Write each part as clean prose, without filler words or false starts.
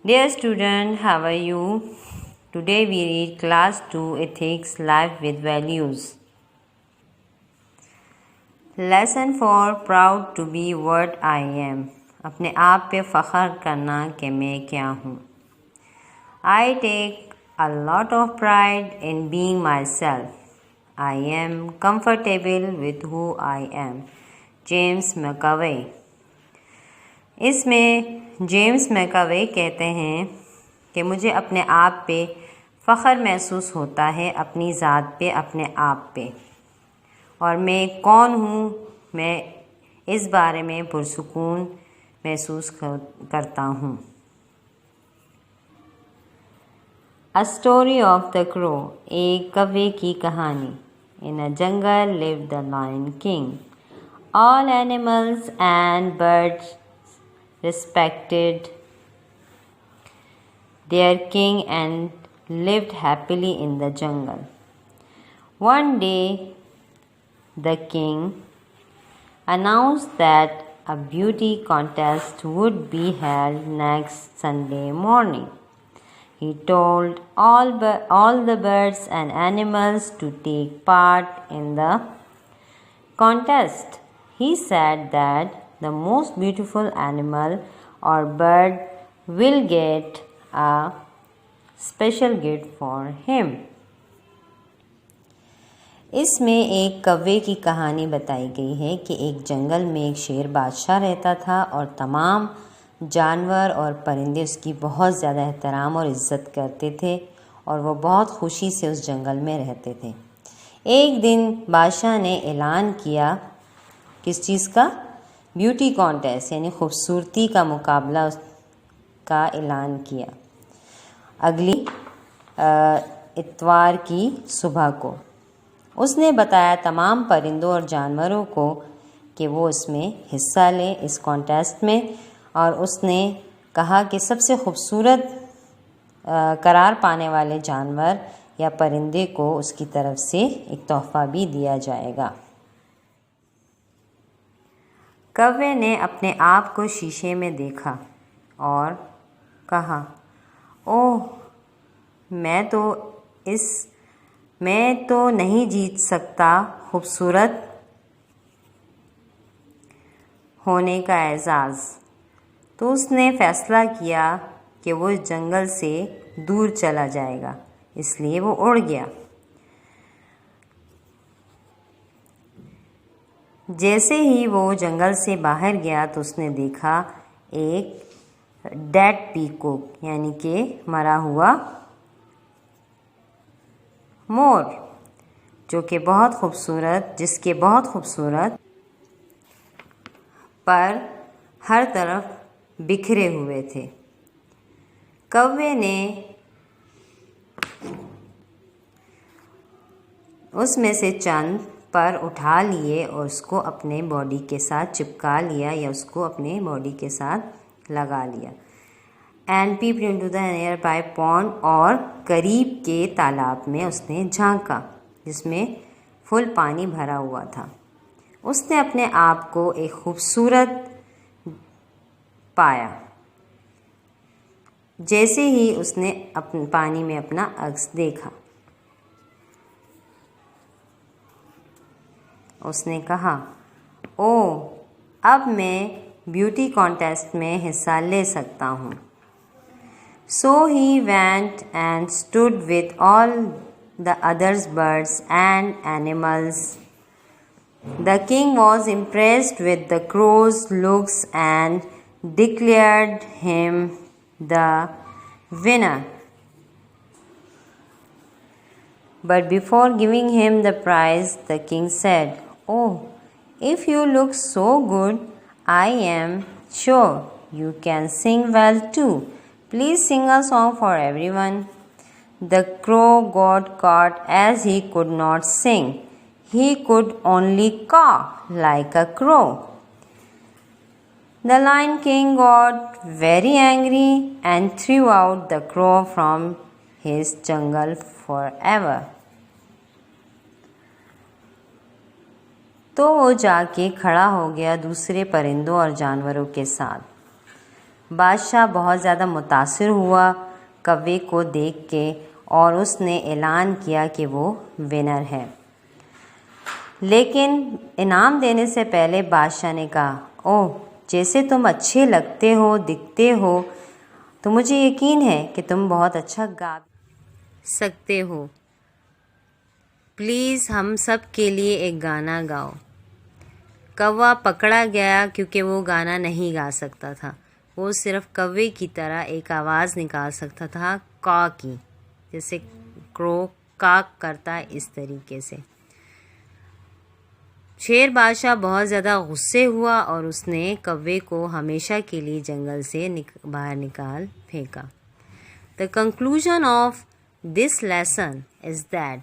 Dear student, how are you? Today we read Class 2 Ethics Life with Values. Lesson 4 Proud to be what I am. अपने आप पे फ़ख्र करना कि मैं क्या हूँ. I take a lot of pride in being myself. I am comfortable with who I am. James McAvoy. इसमें James मैकअवे कहते हैं कि मुझे अपने आप पे फ़ख्र महसूस होता है, अपनी ज़ात पे, अपने आप पे, और मैं कौन हूँ, मैं इस बारे में पुरसुकून महसूस करता हूँ. A story of the crow. एक कौवे की कहानी. In a jungle lived the lion king. All animals and birds respected their king and lived happily in the jungle. One day, the king announced that a beauty contest would be held next Sunday morning. He told all the birds and animals to take part in the contest. He said that the most beautiful animal or bird will get a special gift for him. इसमें एक कौवे की कहानी बताई गई है कि एक जंगल में एक शेर बादशाह रहता था और तमाम जानवर और परिंदे उसकी बहुत ज़्यादा एहतराम और इज़्ज़त करते थे और वो बहुत खुशी से उस जंगल में रहते थे. एक दिन बादशाह ने ऐलान किया, किस चीज़ का? ब्यूटी कॉन्टेस्ट, यानी खूबसूरती का मुकाबला का ऐलान किया. अगली इतवार की सुबह को उसने बताया तमाम परिंदों और जानवरों को कि वो इसमें हिस्सा लें, इस कॉन्टेस्ट में, और उसने कहा कि सबसे खूबसूरत करार पाने वाले जानवर या परिंदे को उसकी तरफ से एक तोहफ़ा भी दिया जाएगा. कौवे ने अपने आप को शीशे में देखा और कहा, ओह, मैं तो नहीं जीत सकता खूबसूरत होने का एजाज़. तो उसने फ़ैसला किया कि वो इस जंगल से दूर चला जाएगा, इसलिए वो उड़ गया. जैसे ही वो जंगल से बाहर गया तो उसने देखा एक डेड पीकॉक, यानी कि मरा हुआ मोर, जिसके बहुत खूबसूरत पर हर तरफ बिखरे हुए थे. कौवे ने उसमें से चंद पर उठा लिए और उसको अपने बॉडी के साथ चिपका लिया या उसको अपने बॉडी के साथ लगा लिया. And peeped into the near by pond, और करीब के तालाब में उसने झांका जिसमें फुल पानी भरा हुआ था. उसने अपने आप को एक खूबसूरत पाया. जैसे ही उसने अपने पानी में अपना अक्स देखा, उसने कहा, ओह, अब मैं ब्यूटी कॉन्टेस्ट में हिस्सा ले सकता हूँ. So he went and stood with all the other birds and animals. The king was impressed with the crow's looks and declared him the winner. But before giving him the prize, the king said, "Oh, if you look so good, I am sure you can sing well too. Please sing a song for everyone." The crow got caught as he could not sing. He could only caw like a crow. The Lion King got very angry and threw out the crow from his jungle forever. तो वो जाके खड़ा हो गया दूसरे परिंदों और जानवरों के साथ. बादशाह बहुत ज़्यादा मुतासिर हुआ कौवे को देख के और उसने ऐलान किया कि वो विनर है। लेकिन इनाम देने से पहले बादशाह ने कहा, ओह, जैसे तुम अच्छे लगते हो, दिखते हो, तो मुझे यकीन है कि तुम बहुत अच्छा गा सकते हो। प्लीज़ हम सब के लिए एक गाना गाओ। कौवा पकड़ा गया क्योंकि वो गाना नहीं गा सकता था। वो सिर्फ कौवे की तरह एक आवाज़ निकाल सकता था, कॉ की, जैसे क्रो काक करता है इस तरीके से। शेर बादशाह बहुत ज़्यादा गुस्से हुआ और उसने कौवे को हमेशा के लिए जंगल से बाहर निकाल फेंका। The conclusion of this lesson is that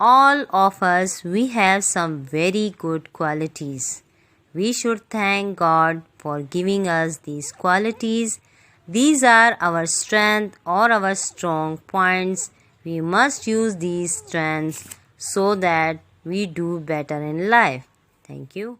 all of us, we have some very good qualities. We should thank God for giving us these qualities. These are our strength or our strong points. We must use these strengths so that we do better in life. Thank you.